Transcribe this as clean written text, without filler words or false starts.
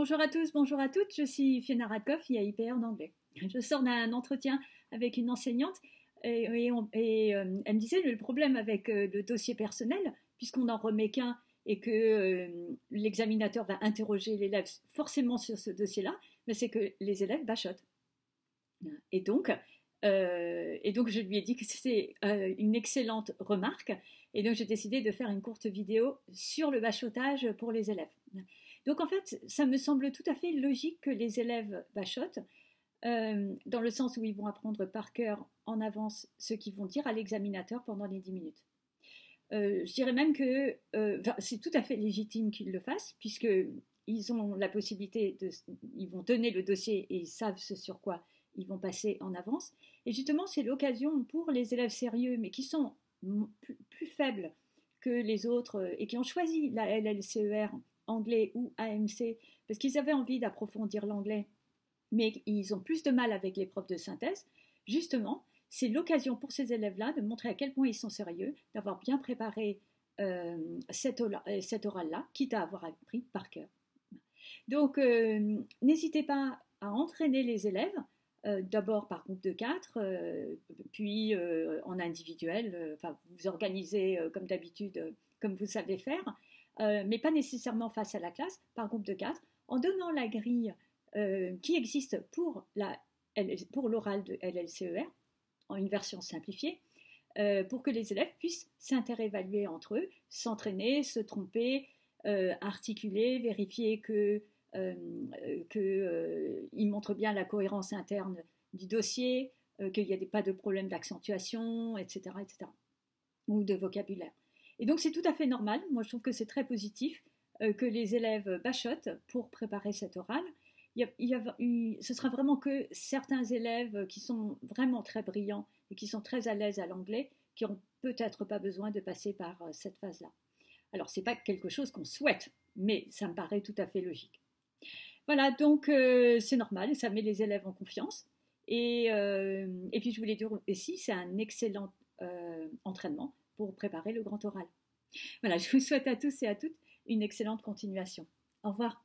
Bonjour à tous, bonjour à toutes, je suis Fiona Radkoff, IAIPR d'anglais. Je sors d'un entretien avec une enseignante elle me disait le problème avec le dossier personnel, puisqu'on n'en remet qu'un et que l'examinateur va interroger l'élève forcément sur ce dossier-là, mais c'est que les élèves bachotent. Et donc, je lui ai dit que c'était une excellente remarque, et donc j'ai décidé de faire une courte vidéo sur le bachotage pour les élèves. Donc en fait, ça me semble tout à fait logique que les élèves bachotent, dans le sens où ils vont apprendre par cœur en avance ce qu'ils vont dire à l'examinateur pendant les 10 minutes. Je dirais même que c'est tout à fait légitime qu'ils le fassent, puisqu'ils ont la possibilité, ils vont donner le dossier et ils savent ce sur quoi ils vont passer en avance. Et justement, c'est l'occasion pour les élèves sérieux, mais qui sont plus faibles que les autres et qui ont choisi la LLCER anglais ou AMC parce qu'ils avaient envie d'approfondir l'anglais, mais ils ont plus de mal avec les profs de synthèse. Justement, c'est l'occasion pour ces élèves-là de montrer à quel point ils sont sérieux, d'avoir bien préparé cet oral-là, quitte à avoir appris par cœur. Donc, n'hésitez pas à entraîner les élèves, d'abord par groupe de 4, puis en individuel. Vous organisez comme d'habitude, comme vous savez faire, mais pas nécessairement face à la classe, par groupe de 4, en donnant la grille qui existe pour l'oral de LLCER, en une version simplifiée, pour que les élèves puissent s'interévaluer entre eux, s'entraîner, se tromper, articuler, vérifier qu'ils montrent bien la cohérence interne du dossier, qu'il n'y a pas de problème d'accentuation, etc., etc., ou de vocabulaire. Et donc c'est tout à fait normal, moi je trouve que c'est très positif que les élèves bachotent pour préparer cet oral. Ce sera vraiment que certains élèves qui sont vraiment très brillants et qui sont très à l'aise à l'anglais qui n'ont peut-être pas besoin de passer par cette phase-là. Alors ce n'est pas quelque chose qu'on souhaite, mais ça me paraît tout à fait logique. Voilà, donc c'est normal, ça met les élèves en confiance. Et puis je voulais dire aussi, c'est un excellent entraînement pour préparer le grand oral. Voilà, je vous souhaite à tous et à toutes une excellente continuation. Au revoir.